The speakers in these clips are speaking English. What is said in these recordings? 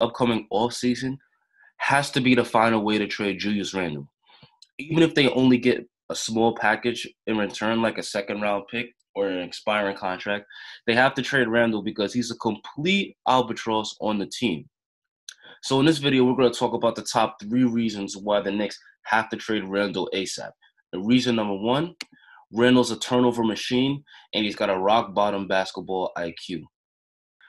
upcoming offseason has to be to find a way to trade Julius Randle. Even if they only get a small package in return, like a second round pick or an expiring contract, they have to trade Randle because he's a complete albatross on the team. So in this video, we're going to talk about the top 3 reasons why the Knicks have to trade Randle ASAP. The reason number 1, Randle's a turnover machine, and he's got a rock-bottom basketball IQ.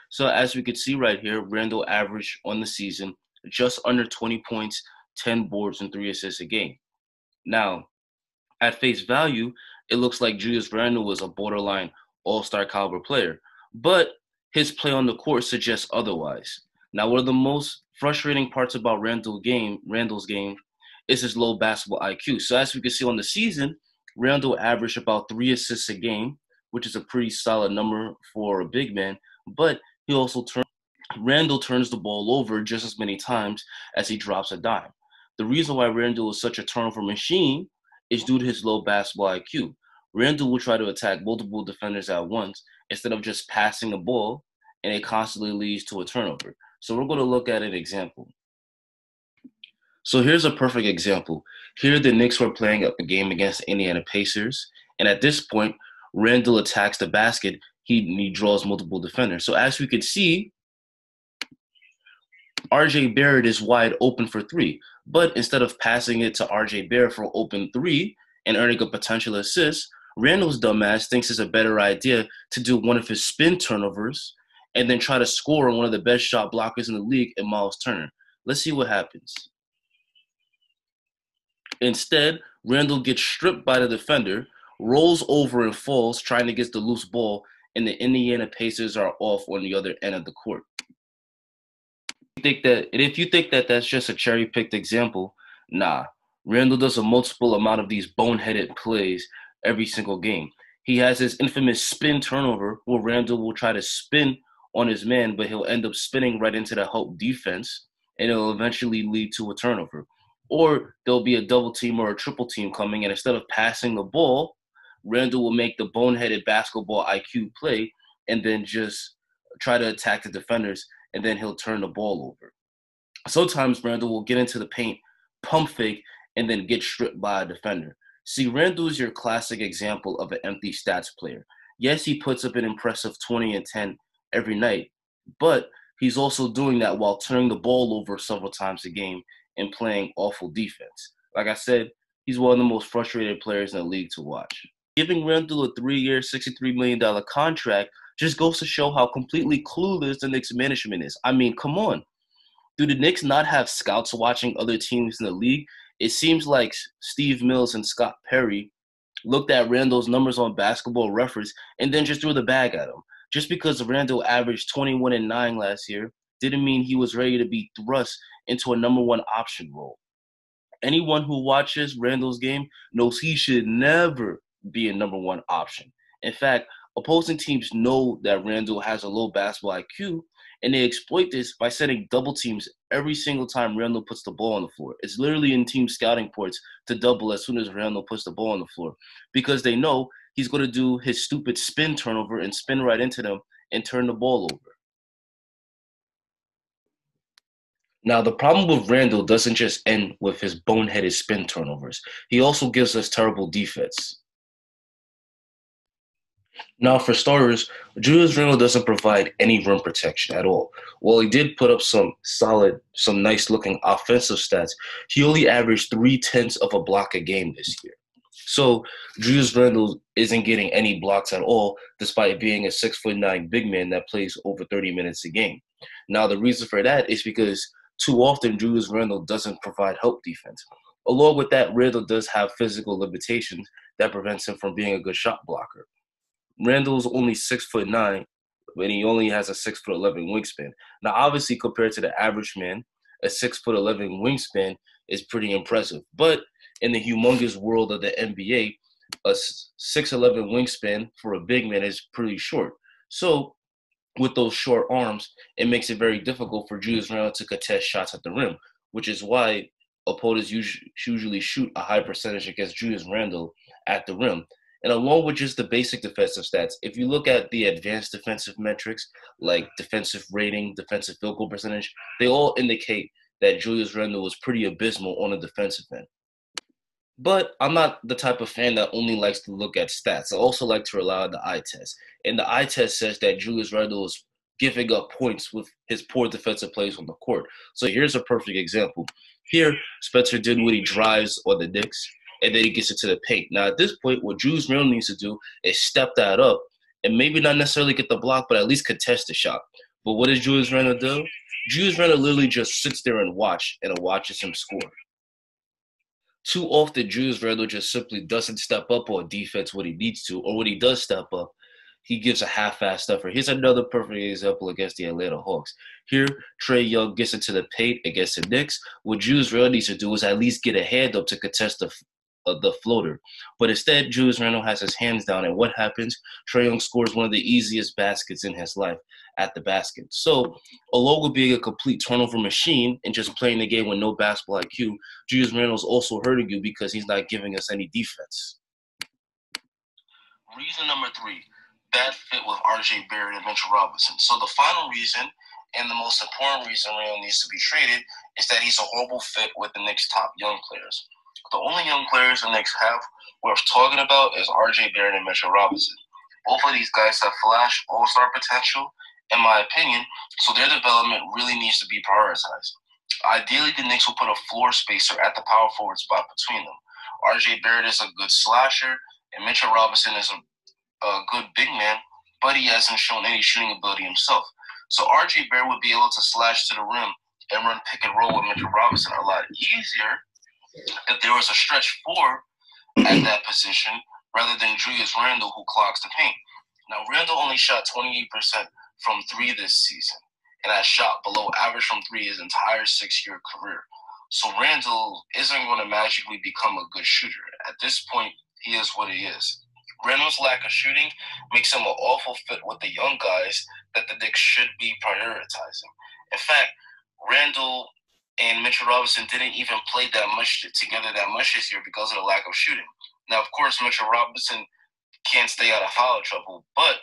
So as we can see right here, Randle averaged on the season just under 20 points, 10 boards, and 3 assists a game. Now, at face value, it looks like Julius Randle was a borderline all-star caliber player, but his play on the court suggests otherwise. Now, one of the most frustrating parts about Randle's game is his low basketball IQ. So as we can see on the season, Randle averaged about 3 assists a game, which is a pretty solid number for a big man, but Randle turns the ball over just as many times as he drops a dime. The reason why Randle is such a turnover machine is due to his low basketball IQ. Randle will try to attack multiple defenders at once instead of just passing the ball, and it constantly leads to a turnover. So we're going to look at an example. So here's a perfect example. Here the Knicks were playing a game against the Indiana Pacers, and at this point, Randle attacks the basket. He draws multiple defenders. So as we can see, RJ Barrett is wide open for 3. But instead of passing it to RJ Barrett for open 3 and earning a potential assist, Randle's dumbass thinks it's a better idea to do one of his spin turnovers and then try to score on one of the best shot blockers in the league in Miles Turner. Let's see what happens. Instead, Randle gets stripped by the defender, rolls over and falls trying to get the loose ball, and the Indiana Pacers are off on the other end of the court. If you think that that's just a cherry-picked example, nah. Randle does a multiple amount of these boneheaded plays every single game. He has his infamous spin turnover where Randle will try to spin on his man, but he'll end up spinning right into the help defense, and it'll eventually lead to a turnover. Or there'll be a double team or a triple team coming, and instead of passing the ball, Randle will make the boneheaded basketball IQ play and then just try to attack the defenders, and then he'll turn the ball over. Sometimes Randle will get into the paint, pump fake, and then get stripped by a defender. See, Randle is your classic example of an empty stats player. Yes, he puts up an impressive 20 and 10 every night, but he's also doing that while turning the ball over several times a game and playing awful defense. Like I said, he's one of the most frustrated players in the league to watch. Giving Randle a 3-year, $63 million contract just goes to show how completely clueless the Knicks management is. I mean, come on. Do the Knicks not have scouts watching other teams in the league? It seems like Steve Mills and Scott Perry looked at Randle's numbers on Basketball Reference and then just threw the bag at him. Just because Randle averaged 21 and 9 last year didn't mean he was ready to be thrust into a number 1 option role. Anyone who watches Randle's game knows he should never be a number 1 option. In fact, opposing teams know that Randle has a low basketball IQ, and they exploit this by setting double teams every single time Randle puts the ball on the floor. It's literally in team scouting ports to double as soon as Randle puts the ball on the floor because they know he's going to do his stupid spin turnover and spin right into them and turn the ball over. Now, the problem with Randle doesn't just end with his boneheaded spin turnovers. He also gives us terrible defense. Now, for starters, Julius Randle doesn't provide any rim protection at all. While he did put up some nice-looking offensive stats, he only averaged 0.3 of a block a game this year. So Julius Randle isn't getting any blocks at all, despite being a 6'9" big man that plays over 30 minutes a game. Now, the reason for that is because too often Julius Randle doesn't provide help defense. Along with that, Randle does have physical limitations that prevents him from being a good shot blocker. Randle's only 6'9", and he only has a 6'11" wingspan. Now, obviously, compared to the average man, a 6'11" wingspan is pretty impressive. But in the humongous world of the NBA, a 6'11" wingspan for a big man is pretty short. So, with those short arms, it makes it very difficult for Julius Randle to contest shots at the rim, which is why opponents usually shoot a high percentage against Julius Randle at the rim. And along with just the basic defensive stats, if you look at the advanced defensive metrics like defensive rating, defensive field goal percentage, they all indicate that Julius Randle was pretty abysmal on the defensive end. But I'm not the type of fan that only likes to look at stats. I also like to rely on the eye test. And the eye test says that Julius Randle is giving up points with his poor defensive plays on the court. So here's a perfect example. Here, Spencer Dinwiddie drives on the Knicks, and then he gets into the paint. Now, at this point, what Julius Randle needs to do is step that up and maybe not necessarily get the block, but at least contest the shot. But what does Julius Randle do? Julius Randle literally just sits there and watches him score. Too often, Julius Randle just simply doesn't step up on defense when he needs to, or when he does step up, he gives a half-assed effort. Here's another perfect example against the Atlanta Hawks. Here, Trae Young gets into the paint against the Knicks. What Julius Randle needs to do is at least get a hand up to contest the floater. But instead, Julius Randle has his hands down, and what happens? Trae Young scores one of the easiest baskets in his life at the basket. So, along with being a complete turnover machine and just playing the game with no basketball IQ, Julius Randle is also hurting you because he's not giving us any defense. Reason number 3, bad fit with RJ Barrett and Mitchell Robinson. So the final reason, and the most important reason Randle needs to be traded, is that he's a horrible fit with the Knicks' top young players. The only young players the Knicks have worth talking about is RJ Barrett and Mitchell Robinson. Both of these guys have flash all-star potential, in my opinion, so their development really needs to be prioritized. Ideally, the Knicks will put a floor spacer at the power forward spot between them. RJ Barrett is a good slasher, and Mitchell Robinson is a good big man, but he hasn't shown any shooting ability himself. So RJ Barrett would be able to slash to the rim and run pick and roll with Mitchell Robinson a lot easier if there was a stretch 4 at that position rather than Julius Randle, who clogs the paint. Now, Randle only shot 28% from 3 this season, and has shot below average from 3 his entire 6-year career. So Randle isn't going to magically become a good shooter. At this point, he is what he is. Randle's lack of shooting makes him an awful fit with the young guys that the Knicks should be prioritizing. In fact, Randle and Mitchell Robinson didn't even play together that much this year because of the lack of shooting. Now, of course, Mitchell Robinson can't stay out of foul trouble, but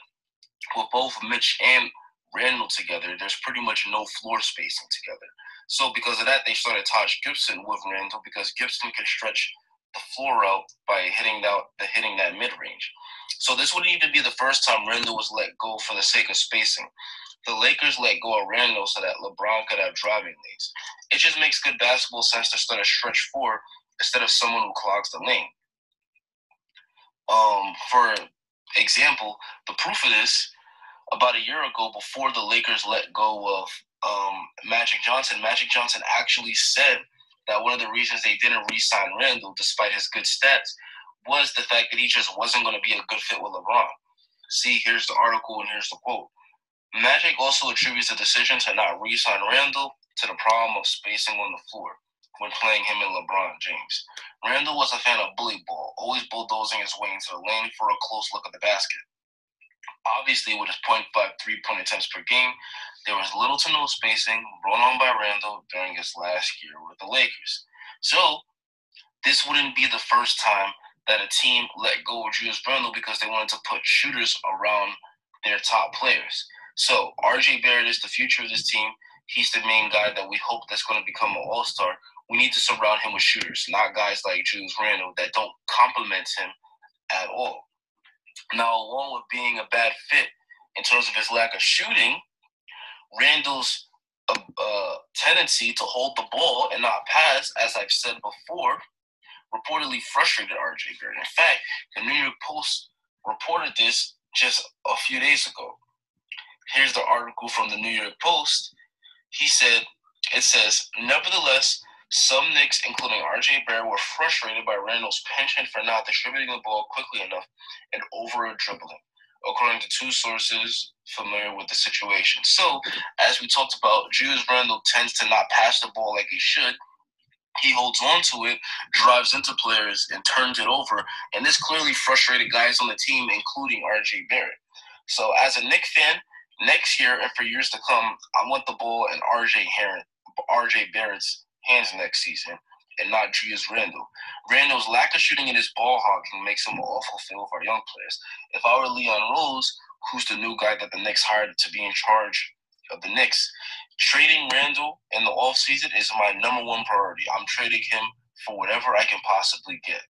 with both Mitch and Randle together, there's pretty much no floor spacing together. So because of that, they started Taj Gibson with Randle because Gibson can stretch the floor out by hitting that mid-range. So this wouldn't even be the first time Randle was let go for the sake of spacing. The Lakers let go of Randle so that LeBron could have driving lanes. It just makes good basketball sense to start a stretch 4 instead of someone who clogs the lane. For example, the proof of this, about a year ago, before the Lakers let go of Magic Johnson actually said that one of the reasons they didn't re-sign Randle, despite his good stats, was the fact that he just wasn't going to be a good fit with LeBron. See, here's the article and here's the quote. Magic also attributes the decision to not re-sign Randle to the problem of spacing on the floor when playing him and LeBron James. Randle was a fan of bully ball, always bulldozing his way into the lane for a close look at the basket. Obviously, with his 0.5 3-point attempts per game, there was little to no spacing brought on by Randle during his last year with the Lakers. So, this wouldn't be the first time that a team let go of Julius Randle because they wanted to put shooters around their top players. So, RJ Barrett is the future of this team. He's the main guy that we hope that's going to become an all-star. We need to surround him with shooters, not guys like Julius Randle that don't complement him at all. Now, along with being a bad fit in terms of his lack of shooting, Randle's tendency to hold the ball and not pass, as I've said before, reportedly frustrated RJ Barrett. In fact, the New York Post reported this just a few days ago. Here's the article from the New York Post. It says, nevertheless, some Knicks, including RJ Barrett, were frustrated by Randle's penchant for not distributing the ball quickly enough and over-dribbling, according to 2 sources familiar with the situation. So, as we talked about, Julius Randle tends to not pass the ball like he should. He holds on to it, drives into players, and turns it over, and this clearly frustrated guys on the team, including RJ Barrett. So, as a Knicks fan, next year and for years to come, I want the ball in RJ Barrett's hands next season. and not Julius Randle. Randle's lack of shooting and his ball hogging makes him an awful fit for our young players. If I were Leon Rose, who's the new guy that the Knicks hired to be in charge of the Knicks, trading Randle in the offseason is my number one priority. I'm trading him for whatever I can possibly get.